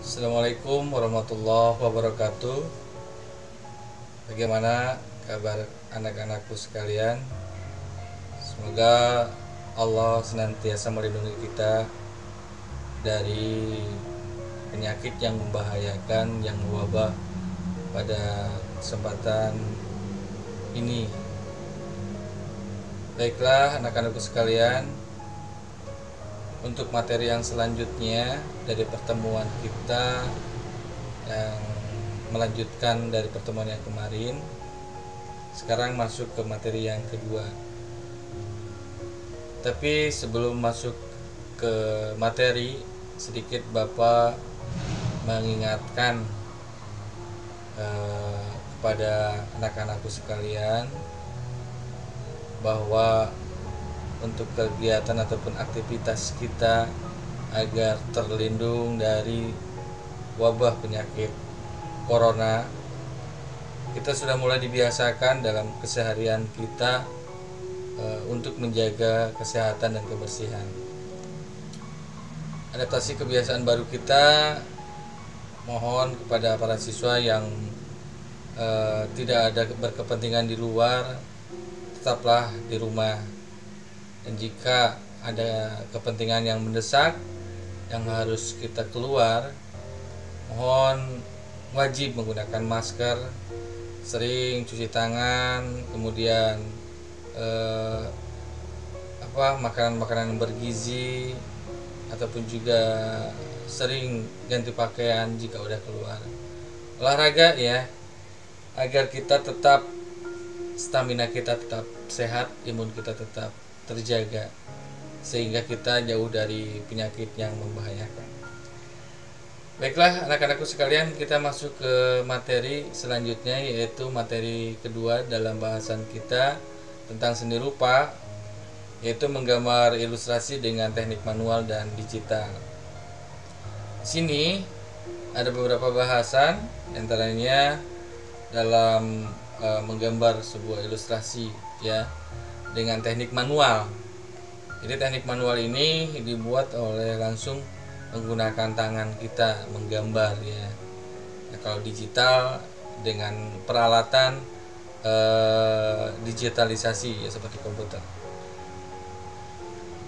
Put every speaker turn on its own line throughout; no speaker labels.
Assalamualaikum warahmatullahi wabarakatuh. Bagaimana kabar anak-anakku sekalian? Semoga Allah senantiasa melindungi kita dari penyakit yang membahayakan, yang mewabah pada kesempatan ini. Baiklah anak-anakku sekalian, untuk materi yang selanjutnya dari pertemuan kita yang melanjutkan dari pertemuan yang kemarin, sekarang masuk ke materi yang kedua. Tapi sebelum masuk ke materi, sedikit Bapak mengingatkan kepada anak-anakku sekalian bahwa untuk kegiatan ataupun aktivitas kita agar terlindung dari wabah penyakit corona, kita sudah mulai dibiasakan dalam keseharian kita untuk menjaga kesehatan dan kebersihan. Adaptasi kebiasaan baru kita, mohon kepada para siswa yang tidak ada berkepentingan di luar, tetaplah di rumah. Dan jika ada kepentingan yang mendesak yang harus kita keluar, mohon wajib menggunakan masker, sering cuci tangan, kemudian makanan-makanan yang bergizi, ataupun juga sering ganti pakaian jika udah keluar. Olahraga ya, agar kita tetap stamina kita tetap sehat, imun kita tetap terjaga, sehingga kita jauh dari penyakit yang membahayakan. Baiklah anak-anakku sekalian, kita masuk ke materi selanjutnya, yaitu materi kedua dalam bahasan kita tentang seni rupa, yaitu menggambar ilustrasi dengan teknik manual dan digital. Di sini ada beberapa bahasan, antaranya dalam menggambar sebuah ilustrasi ya dengan teknik manual. Jadi teknik manual ini dibuat oleh langsung menggunakan tangan kita menggambar ya. Nah, kalau digital dengan peralatan digitalisasi ya, seperti komputer.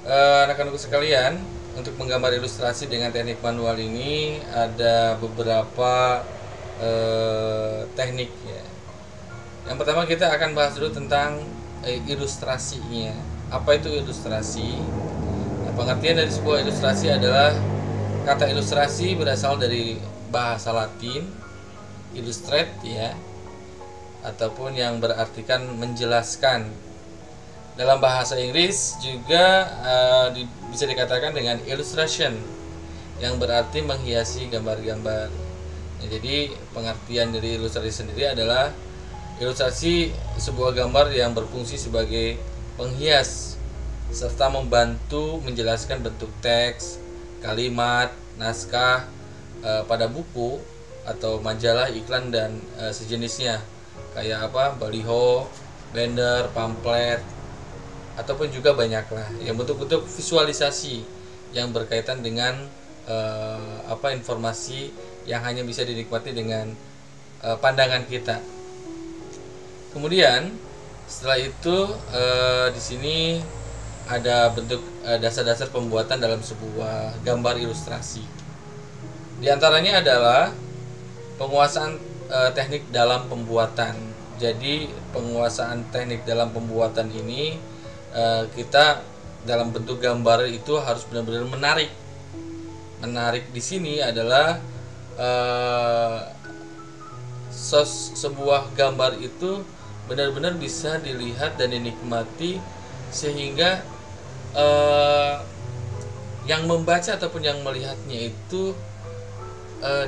Anak-anakku sekalian, untuk menggambar ilustrasi dengan teknik manual ini ada beberapa teknik ya. Yang pertama kita akan bahas dulu tentang ilustrasinya. Apa itu ilustrasi? Nah, pengertian dari sebuah ilustrasi adalah kata ilustrasi berasal dari bahasa Latin illustrate ya, ataupun yang berartikan menjelaskan. Dalam bahasa Inggris juga bisa dikatakan dengan illustration, yang berarti menghiasi gambar-gambar. Nah, jadi pengertian dari ilustrasi sendiri adalah ilustrasi sebuah gambar yang berfungsi sebagai penghias serta membantu menjelaskan bentuk teks, kalimat, naskah pada buku atau majalah, iklan dan sejenisnya, kayak baliho, banner, pamflet, ataupun juga banyaklah yang bentuk-bentuk visualisasi yang berkaitan dengan informasi yang hanya bisa dinikmati dengan pandangan kita. Kemudian setelah itu di sini ada bentuk dasar-dasar pembuatan dalam sebuah gambar ilustrasi. Di antaranya adalah penguasaan teknik dalam pembuatan. Jadi penguasaan teknik dalam pembuatan ini kita dalam bentuk gambar itu harus benar-benar menarik. Menarik di sini adalah sebuah gambar itu benar-benar bisa dilihat dan dinikmati, sehingga yang membaca ataupun yang melihatnya itu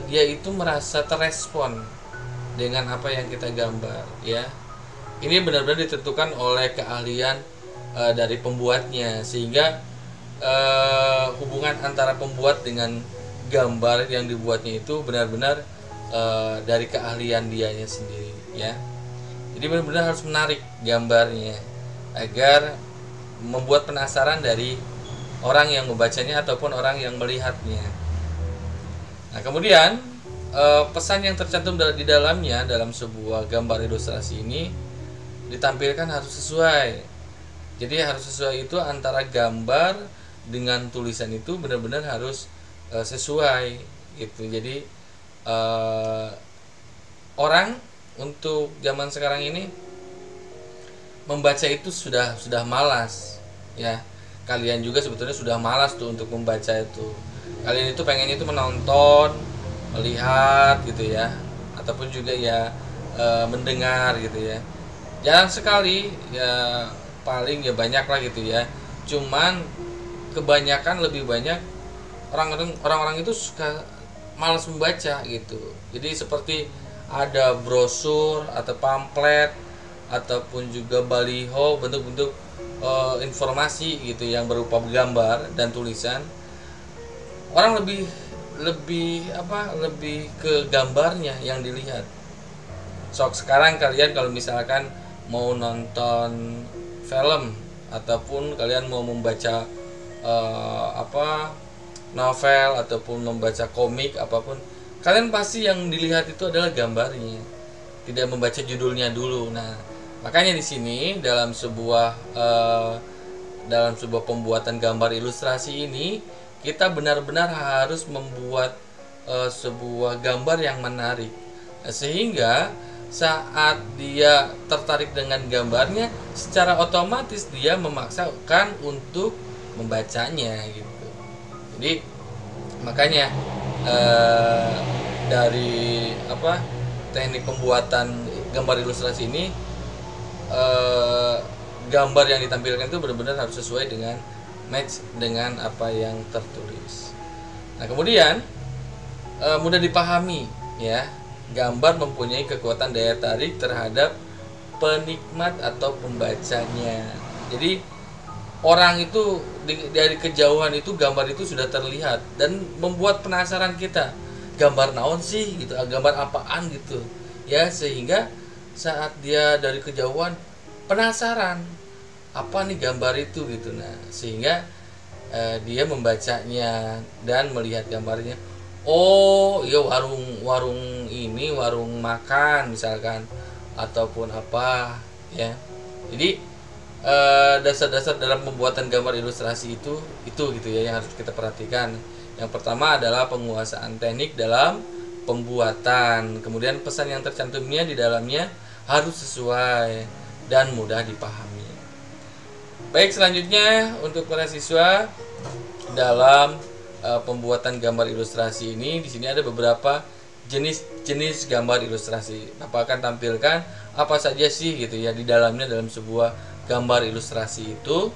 dia itu merasa terespon dengan apa yang kita gambar ya. Ini benar-benar ditentukan oleh keahlian dari pembuatnya, sehingga hubungan antara pembuat dengan gambar yang dibuatnya itu benar-benar dari keahlian dianya sendiri ya. Jadi benar-benar harus menarik gambarnya agar membuat penasaran dari orang yang membacanya ataupun orang yang melihatnya. Nah, Nah, kemudian pesan yang tercantum di dalamnya dalam sebuah gambar ilustrasi ini ditampilkan harus sesuai. Jadi harus sesuai itu antara gambar dengan tulisan itu benar-benar harus sesuai gitu. Jadi orang untuk zaman sekarang ini membaca itu sudah malas ya. Kalian juga sebetulnya sudah malas tuh untuk membaca itu. Kalian itu pengennya itu menonton, melihat gitu ya, ataupun juga ya mendengar gitu ya. Jarang sekali ya, paling ya banyak lah gitu ya. Cuman kebanyakan lebih banyak orang-orang itu suka malas membaca gitu. Jadi seperti ada brosur atau pamflet ataupun juga baliho, bentuk-bentuk informasi gitu yang berupa gambar dan tulisan. Orang lebih ke gambarnya yang dilihat. Sekarang kalian kalau misalkan mau nonton film ataupun kalian mau membaca novel ataupun membaca komik apapun, kalian pasti yang dilihat itu adalah gambarnya, tidak membaca judulnya dulu. Nah, makanya di sini dalam sebuah pembuatan gambar ilustrasi ini kita benar-benar harus membuat sebuah gambar yang menarik, sehingga saat dia tertarik dengan gambarnya, secara otomatis dia memaksakan untuk membacanya gitu. Jadi makanya dari teknik pembuatan gambar ilustrasi ini, gambar yang ditampilkan itu benar-benar harus sesuai dengan match dengan apa yang tertulis. Nah, kemudian mudah dipahami ya, gambar mempunyai kekuatan daya tarik terhadap penikmat atau pembacanya. Jadi orang itu dari kejauhan itu gambar itu sudah terlihat dan membuat penasaran kita, gambar naon sih gitu, gambar apaan gitu ya, sehingga saat dia dari kejauhan penasaran apa nih gambar itu gitu. Nah, sehingga dia membacanya dan melihat gambarnya. Oh iya, warung ini warung makan misalkan ataupun apa ya. Jadi dasar-dasar dalam pembuatan gambar ilustrasi itu gitu ya yang harus kita perhatikan. Yang pertama adalah penguasaan teknik dalam pembuatan. Kemudian pesan yang tercantumnya di dalamnya harus sesuai dan mudah dipahami. Baik, selanjutnya untuk para siswa dalam pembuatan gambar ilustrasi ini, di sini ada beberapa jenis gambar ilustrasi. Bapak akan tampilkan apa saja sih gitu ya di dalamnya dalam sebuah gambar ilustrasi itu.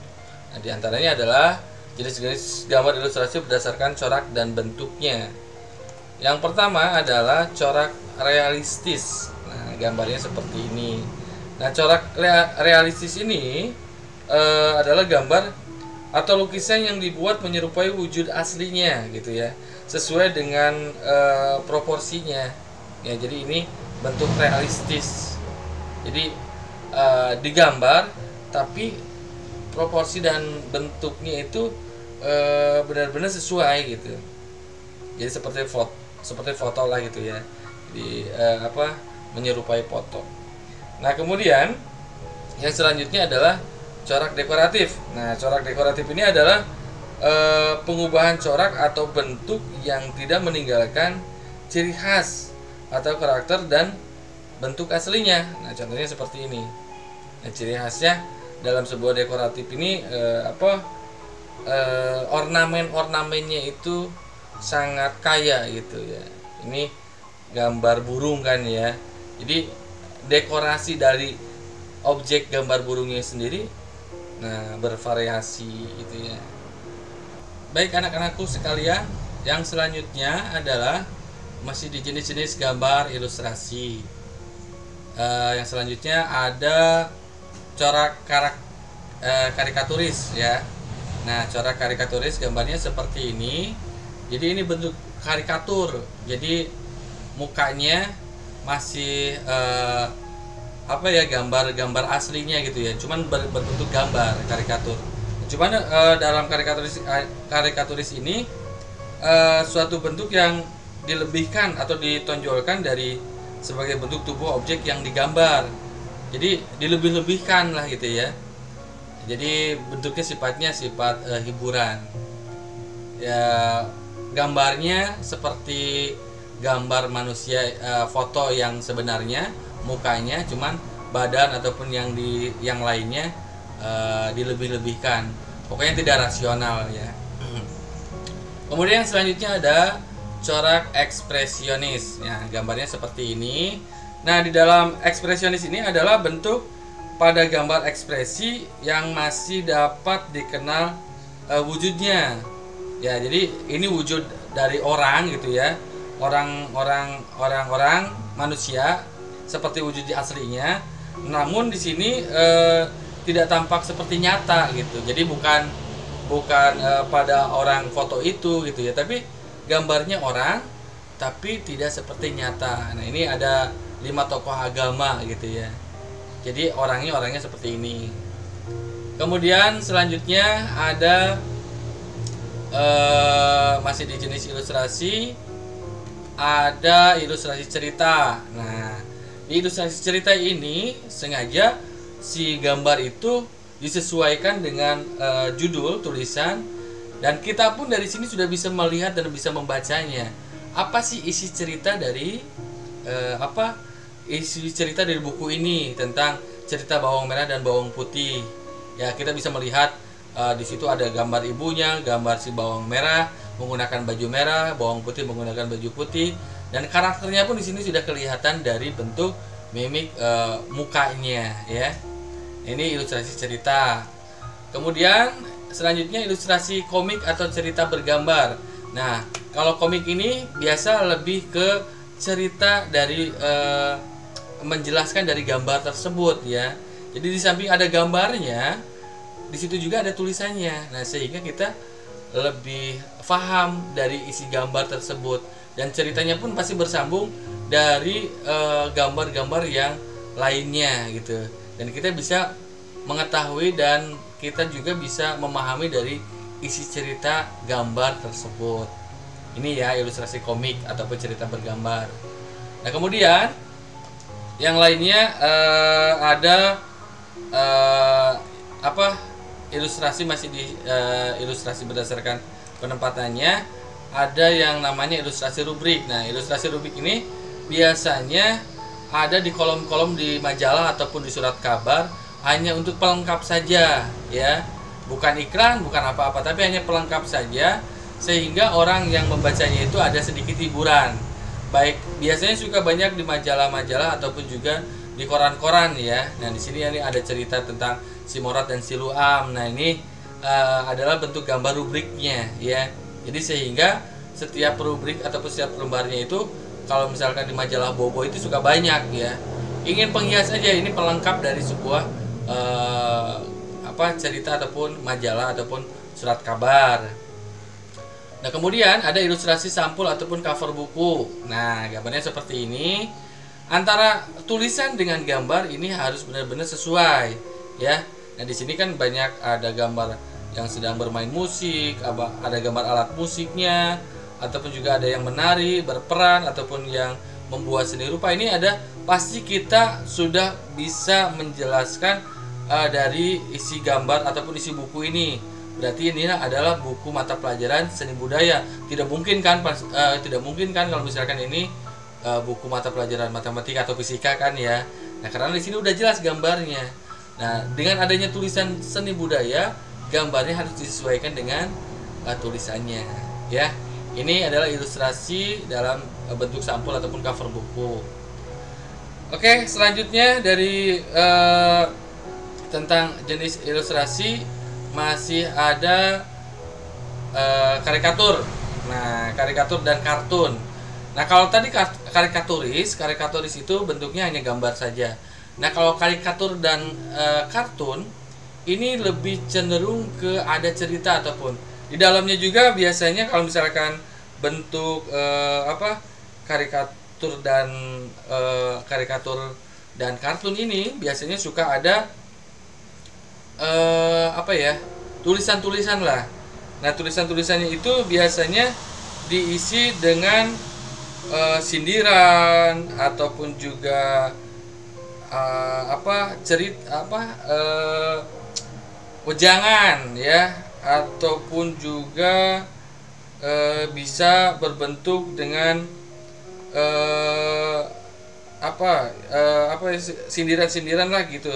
Nah, di antaranya adalah jenis-jenis gambar ilustrasi berdasarkan corak dan bentuknya. Yang pertama adalah corak realistis. Nah, gambarnya seperti ini. Nah, corak realistis ini adalah gambar atau lukisan yang dibuat menyerupai wujud aslinya gitu ya, sesuai dengan proporsinya ya. Jadi ini bentuk realistis. Jadi digambar tapi proporsi dan bentuknya itu benar-benar sesuai gitu. Jadi seperti foto lah gitu ya. Jadi menyerupai foto. Nah, kemudian yang selanjutnya adalah corak dekoratif. Nah, corak dekoratif ini adalah pengubahan corak atau bentuk yang tidak meninggalkan ciri khas atau karakter dan bentuk aslinya. Nah, contohnya seperti ini. Nah, ciri khasnya dalam sebuah dekoratif ini ornamen-ornamennya itu sangat kaya gitu ya. Ini gambar burung kan ya. Jadi dekorasi dari objek gambar burungnya sendiri bervariasi gitu ya. Baik anak-anakku sekalian, yang selanjutnya adalah masih di jenis-jenis gambar ilustrasi. Yang selanjutnya ada corak karikaturis ya. Nah, corak karikaturis gambarnya seperti ini. Jadi ini bentuk karikatur. Jadi mukanya masih gambar aslinya gitu ya, cuman berbentuk gambar karikatur. Cuman dalam karikaturis ini suatu bentuk yang dilebihkan atau ditonjolkan dari sebagai bentuk tubuh objek yang digambar. Jadi dilebih-lebihkan lah gitu ya. Jadi bentuknya sifatnya sifat hiburan. Ya, gambarnya seperti gambar manusia, foto yang sebenarnya mukanya, cuman badan ataupun yang lainnya dilebih-lebihkan. Pokoknya tidak rasional ya. Kemudian selanjutnya ada corak ekspresionis. Ya, gambarnya seperti ini. Nah, di dalam ekspresionis ini adalah bentuk pada gambar ekspresi yang masih dapat dikenal wujudnya. Ya, jadi ini wujud dari orang gitu ya. Orang manusia seperti wujud aslinya. Namun di sini tidak tampak seperti nyata gitu. Jadi bukan pada orang foto itu gitu ya, tapi gambarnya orang tapi tidak seperti nyata. Nah, ini ada 5 tokoh agama gitu ya. Jadi orangnya seperti ini. Kemudian selanjutnya ada masih di jenis ilustrasi, ada ilustrasi cerita. Nah, di ilustrasi cerita ini sengaja si gambar itu disesuaikan dengan judul tulisan, dan kita pun dari sini sudah bisa melihat dan bisa membacanya. Apa sih isi cerita dari isi cerita dari buku ini tentang cerita bawang merah dan bawang putih? Ya, kita bisa melihat di situ ada gambar ibunya, gambar si bawang merah menggunakan baju merah, bawang putih menggunakan baju putih, dan karakternya pun di sini sudah kelihatan dari bentuk mimik mukanya ya. Ini ilustrasi cerita. Kemudian selanjutnya ilustrasi komik atau cerita bergambar. Nah, kalau komik ini biasa lebih ke cerita dari menjelaskan dari gambar tersebut ya. Jadi di samping ada gambarnya, di situ juga ada tulisannya. Nah, sehingga kita lebih paham dari isi gambar tersebut, dan ceritanya pun pasti bersambung dari gambar-gambar yang lainnya gitu. Dan kita bisa mengetahui dan kita juga bisa memahami dari isi cerita gambar tersebut. Ini ya ilustrasi komik ataupun cerita bergambar. Nah, kemudian yang lainnya ada ilustrasi, masih di ilustrasi berdasarkan penempatannya. Ada yang namanya ilustrasi rubrik. Nah, ilustrasi rubrik ini biasanya ada di kolom-kolom di majalah ataupun di surat kabar, hanya untuk pelengkap saja ya, bukan iklan, bukan apa-apa, tapi hanya pelengkap saja, sehingga orang yang membacanya itu ada sedikit hiburan. Baik, biasanya suka banyak di majalah-majalah ataupun juga di koran-koran ya. Nah, di sini ini ada cerita tentang si Morat dan si Luam. Nah, ini adalah bentuk gambar rubriknya ya. Jadi sehingga setiap rubrik ataupun setiap lembarnya itu, kalau misalkan di majalah Bobo itu suka banyak ya, ingin penghias aja, ini pelengkap dari sebuah cerita ataupun majalah ataupun surat kabar. Nah, kemudian ada ilustrasi sampul ataupun cover buku. Nah, gambarnya seperti ini. Antara tulisan dengan gambar ini harus benar-benar sesuai ya. Nah, di sini kan banyak ada gambar yang sedang bermain musik, ada gambar alat musiknya, ataupun juga ada yang menari, berperan, ataupun yang membuat seni rupa. Ini ada, pasti kita sudah bisa menjelaskan dari isi gambar ataupun isi buku ini. Berarti ini adalah buku mata pelajaran seni budaya. Tidak mungkin kan kalau misalkan ini buku mata pelajaran matematika atau fisika kan ya. Nah, karena di sini udah jelas gambarnya. Nah, dengan adanya tulisan seni budaya, gambarnya harus disesuaikan dengan tulisannya ya. Ini adalah ilustrasi dalam bentuk sampul ataupun cover buku. Oke, selanjutnya dari tentang jenis ilustrasi masih ada karikatur. Nah, karikatur dan kartun. Nah, kalau tadi karikaturis itu bentuknya hanya gambar saja. Nah, kalau karikatur dan kartun ini lebih cenderung ke ada cerita ataupun di dalamnya juga. Biasanya kalau misalkan bentuk karikatur dan kartun ini biasanya suka ada tulisan-tulisan lah. Nah, tulisan-tulisannya itu biasanya diisi dengan sindiran ataupun juga wejangan ya, ataupun juga bisa berbentuk dengan sindiran-sindiran lah gitu,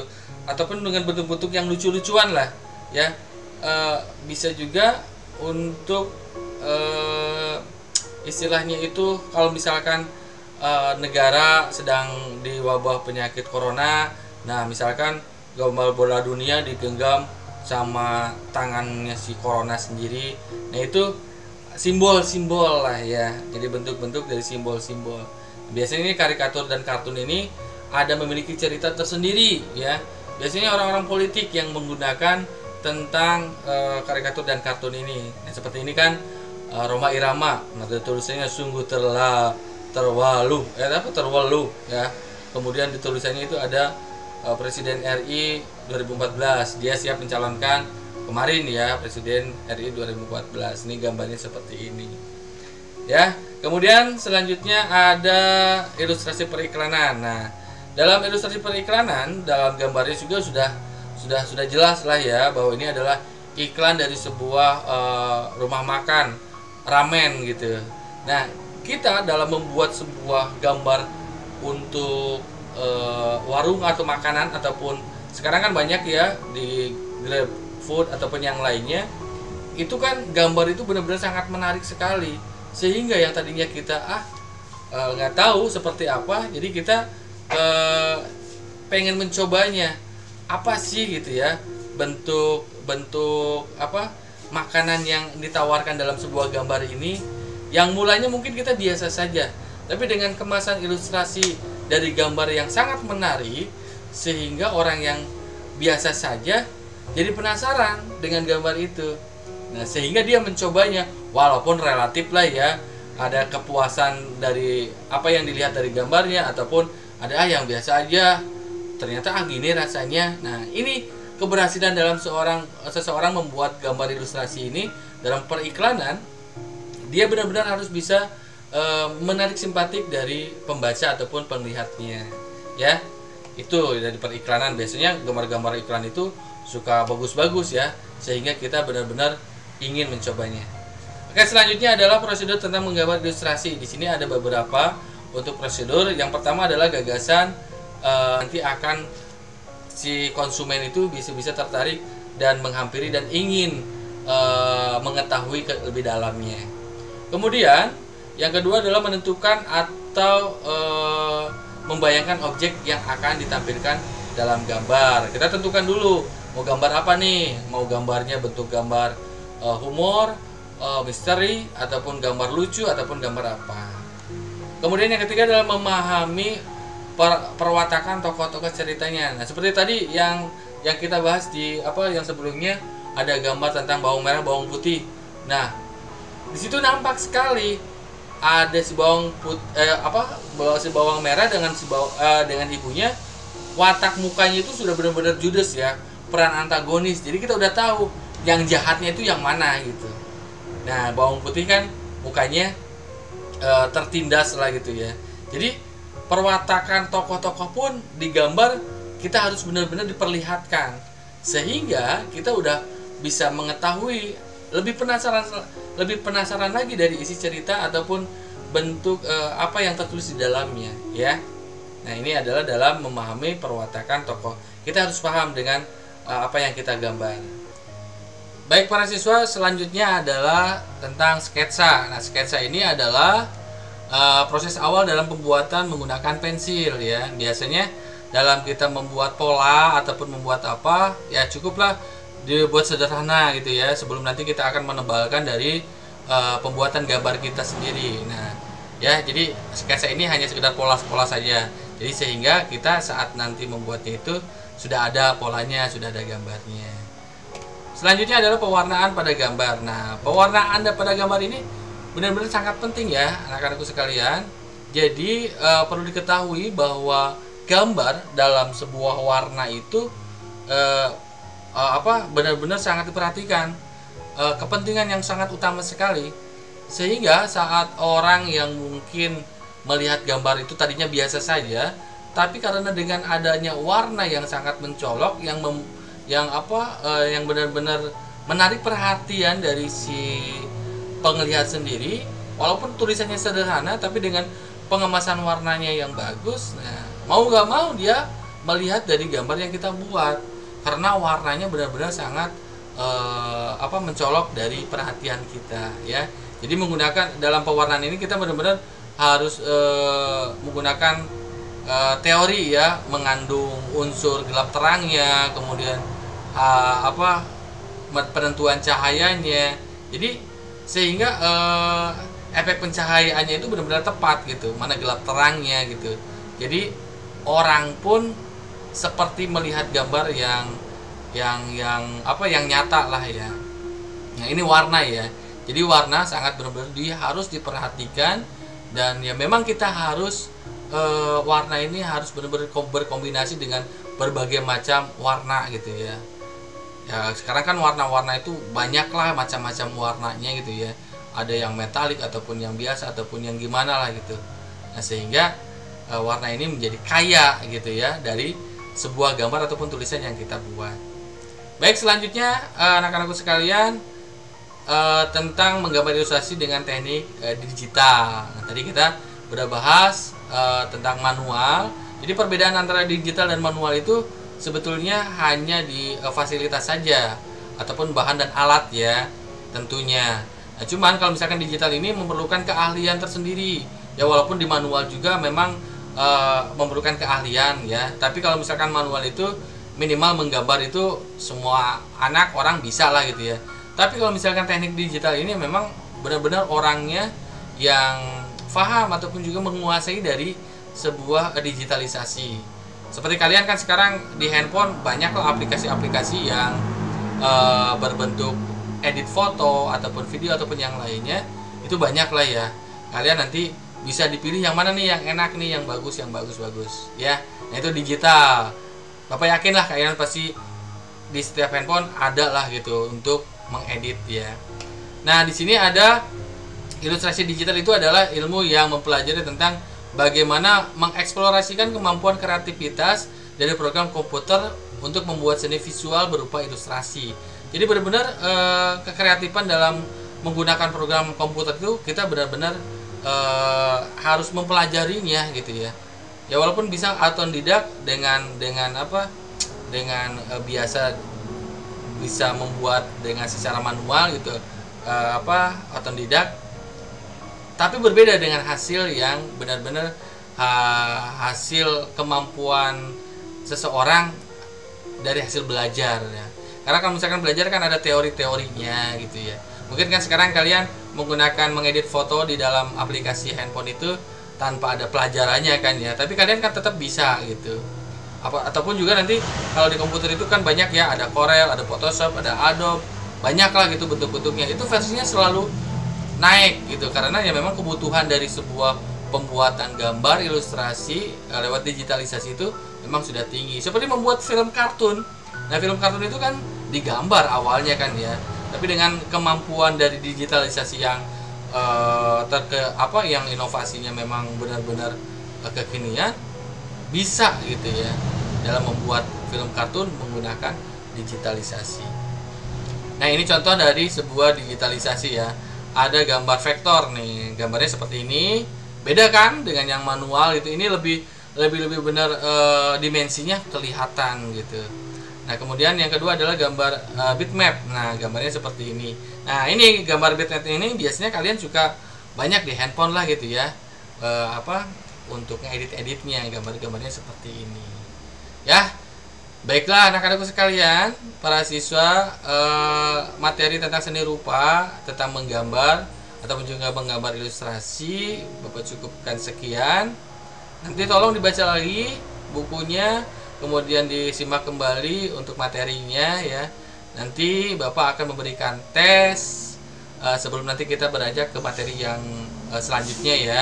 ataupun dengan bentuk-bentuk yang lucu-lucuan lah ya. Bisa juga untuk istilahnya itu kalau misalkan negara sedang di wabah penyakit corona, nah misalkan gambar bola dunia digenggam sama tangannya si corona sendiri, nah itu simbol-simbol lah ya, jadi bentuk-bentuk dari simbol-simbol. Biasanya ini karikatur dan kartun ini ada memiliki cerita tersendiri ya. Biasanya orang-orang politik yang menggunakan tentang karikatur dan kartun ini. Nah, seperti ini kan Rhoma Irama, nah tulisannya sungguh terwalu ya. Kemudian di tulisannya itu ada Presiden RI 2014, dia siap mencalonkan kemarin ya, Presiden RI 2014. Ini gambarnya seperti ini ya. Kemudian selanjutnya ada ilustrasi periklanan. Nah, dalam ilustrasi periklanan, dalam gambarnya juga sudah jelas lah ya, bahwa ini adalah iklan dari sebuah rumah makan ramen gitu. Nah, kita dalam membuat sebuah gambar untuk warung atau makanan, ataupun sekarang kan banyak ya di GrabFood ataupun yang lainnya, itu kan gambar itu benar-benar sangat menarik sekali, sehingga yang tadinya kita nggak tahu seperti apa, jadi kita pengen mencobanya, apa sih gitu ya bentuk makanan yang ditawarkan dalam sebuah gambar ini, yang mulanya mungkin kita biasa saja, tapi dengan kemasan ilustrasi dari gambar yang sangat menarik, sehingga orang yang biasa saja jadi penasaran dengan gambar itu. Nah, sehingga dia mencobanya, walaupun relatif lah ya, ada kepuasan dari apa yang dilihat dari gambarnya, ataupun ada yang biasa aja, ternyata gini rasanya. Nah, ini keberhasilan dalam seseorang membuat gambar ilustrasi ini dalam periklanan. Dia benar-benar harus bisa menarik simpatik dari pembaca ataupun penglihatnya ya. Itu dari periklanan, biasanya gambar-gambar iklan itu suka bagus-bagus ya, sehingga kita benar-benar ingin mencobanya. Oke, selanjutnya adalah prosedur tentang menggambar ilustrasi. Di sini ada beberapa untuk prosedur. Yang pertama adalah gagasan, nanti akan si konsumen itu bisa tertarik dan menghampiri dan ingin mengetahui lebih dalamnya. Kemudian yang kedua adalah menentukan atau membayangkan objek yang akan ditampilkan dalam gambar. Kita tentukan dulu mau gambar apa nih, mau gambarnya bentuk gambar humor, misteri, ataupun gambar lucu, ataupun gambar apa. Kemudian yang ketiga adalah memahami perwatakan tokoh-tokoh ceritanya. Nah, seperti tadi yang kita bahas di yang sebelumnya, ada gambar tentang bawang merah, bawang putih. Nah, di situ nampak sekali ada si bawang si bawang merah dengan dengan ibunya, watak mukanya itu sudah benar-benar judes ya, peran antagonis. Jadi kita udah tahu yang jahatnya itu yang mana gitu. Nah, bawang putih kan mukanya tertindas lah gitu ya. Jadi perwatakan tokoh-tokoh pun digambar, kita harus benar-benar diperlihatkan, sehingga kita udah bisa mengetahui, lebih penasaran lagi dari isi cerita ataupun bentuk apa yang tertulis di dalamnya ya. Nah, ini adalah dalam memahami perwatakan tokoh. Kita harus paham dengan apa yang kita gambar. Baik para siswa, selanjutnya adalah tentang sketsa. Nah, sketsa ini adalah proses awal dalam pembuatan menggunakan pensil ya. Biasanya dalam kita membuat pola ataupun membuat apa ya, cukuplah dibuat sederhana gitu ya, sebelum nanti kita akan menebalkan dari pembuatan gambar kita sendiri. Nah ya, jadi sketsa ini hanya sekedar pola-pola saja, jadi sehingga kita saat nanti membuatnya itu sudah ada polanya, sudah ada gambarnya. Selanjutnya adalah pewarnaan pada gambar. Nah, pewarnaan pada gambar ini benar-benar sangat penting ya anak-anakku sekalian. Jadi perlu diketahui bahwa gambar dalam sebuah warna itu benar-benar sangat diperhatikan, kepentingan yang sangat utama sekali, sehingga saat orang yang mungkin melihat gambar itu tadinya biasa saja, tapi karena dengan adanya warna yang sangat mencolok, yang benar-benar menarik perhatian dari si penglihat sendiri, walaupun tulisannya sederhana, tapi dengan pengemasan warnanya yang bagus, nah mau gak mau dia melihat dari gambar yang kita buat, karena warnanya benar-benar sangat mencolok dari perhatian kita ya. Jadi menggunakan dalam pewarnaan ini kita benar-benar harus menggunakan teori ya, mengandung unsur gelap terangnya, kemudian penentuan cahayanya. Jadi sehingga efek pencahayaannya itu benar-benar tepat gitu, mana gelap terangnya gitu. Jadi orang pun seperti melihat gambar yang nyata lah ya. Nah, ini warna ya. Jadi warna sangat benar-benar harus diperhatikan, dan ya memang kita harus warna ini harus benar-benar berkombinasi dengan berbagai macam warna gitu ya. Ya sekarang kan warna-warna itu banyak lah macam-macam warnanya gitu ya. Ada yang metalik ataupun yang biasa ataupun yang gimana lah gitu. Nah sehingga warna ini menjadi kaya gitu ya dari sebuah gambar ataupun tulisan yang kita buat. Baik, selanjutnya anak-anakku sekalian, tentang menggambar ilustrasi dengan teknik digital. Nah, tadi kita sudah bahas tentang manual. Jadi perbedaan antara digital dan manual itu sebetulnya hanya di fasilitas saja ataupun bahan dan alat ya tentunya. Nah, cuman kalau misalkan digital ini memerlukan keahlian tersendiri ya, walaupun di manual juga memang memerlukan keahlian ya. Tapi kalau misalkan manual itu minimal menggambar itu semua orang bisa lah gitu ya. Tapi kalau misalkan teknik digital ini memang benar-benar orangnya yang paham ataupun juga menguasai dari sebuah digitalisasi. Seperti kalian kan sekarang di handphone banyak lah aplikasi-aplikasi yang berbentuk edit foto ataupun video ataupun yang lainnya, itu banyak lah ya. Kalian nanti bisa dipilih yang mana nih yang enak nih, yang bagus ya. Nah itu digital. Bapak yakin lah kalian pasti di setiap handphone ada lah gitu untuk mengedit ya. Nah di sini ada ilustrasi digital, itu adalah ilmu yang mempelajari tentang bagaimana mengeksplorasikan kemampuan kreativitas dari program komputer untuk membuat seni visual berupa ilustrasi. Jadi benar-benar kekreatifan dalam menggunakan program komputer itu kita benar-benar harus mempelajarinya gitu ya. Ya walaupun bisa autodidak dengan biasa bisa membuat dengan secara manual gitu, autodidak, tapi berbeda dengan hasil yang benar-benar hasil kemampuan seseorang dari hasil belajar ya. Karena kalau misalkan belajar kan ada teori-teorinya gitu ya. Mungkin kan sekarang kalian menggunakan mengedit foto di dalam aplikasi handphone itu tanpa ada pelajarannya kan ya, tapi kalian kan tetap bisa gitu. Ataupun juga nanti kalau di komputer itu kan banyak ya, ada Corel, ada Photoshop, ada Adobe, banyak lah gitu bentuk-bentuknya. Itu versinya selalu naik gitu, karena ya memang kebutuhan dari sebuah pembuatan gambar ilustrasi lewat digitalisasi itu memang sudah tinggi. Seperti membuat film kartun. Nah film kartun itu kan digambar awalnya kan ya, tapi dengan kemampuan dari digitalisasi yang yang inovasinya memang benar-benar kekinian, bisa gitu ya dalam membuat film kartun menggunakan digitalisasi. Nah ini contoh dari sebuah digitalisasi ya. Ada gambar vektor nih, gambarnya seperti ini, beda kan dengan yang manual itu. Ini lebih benar dimensinya kelihatan gitu. Nah kemudian yang kedua adalah gambar bitmap. Nah gambarnya seperti ini. Nah ini gambar bitmap ini biasanya kalian suka banyak di handphone lah gitu ya, untuk ngedit-editnya, gambarnya seperti ini ya. Baiklah anak-anakku sekalian, para siswa, materi tentang seni rupa, tentang menggambar ataupun juga menggambar ilustrasi Bapak cukupkan sekian. Nanti tolong dibaca lagi bukunya, kemudian disimak kembali untuk materinya ya. Nanti Bapak akan memberikan tes sebelum nanti kita beranjak ke materi yang selanjutnya ya.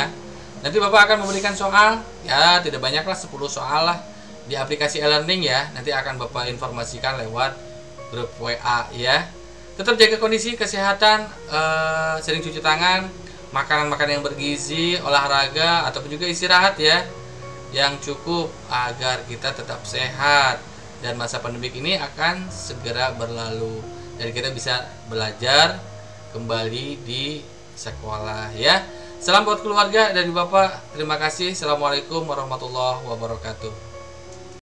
Nanti Bapak akan memberikan soal ya, tidak banyak lah, 10 soal lah di aplikasi e-learning ya. Nanti akan Bapak informasikan lewat grup WA ya. Tetap jaga kondisi kesehatan, sering cuci tangan, makanan-makanan yang bergizi, olahraga ataupun juga istirahat ya yang cukup agar kita tetap sehat dan masa pandemi ini akan segera berlalu dan kita bisa belajar kembali di sekolah ya. Salam buat keluarga dari Bapak. Terima kasih. Assalamualaikum warahmatullahi wabarakatuh.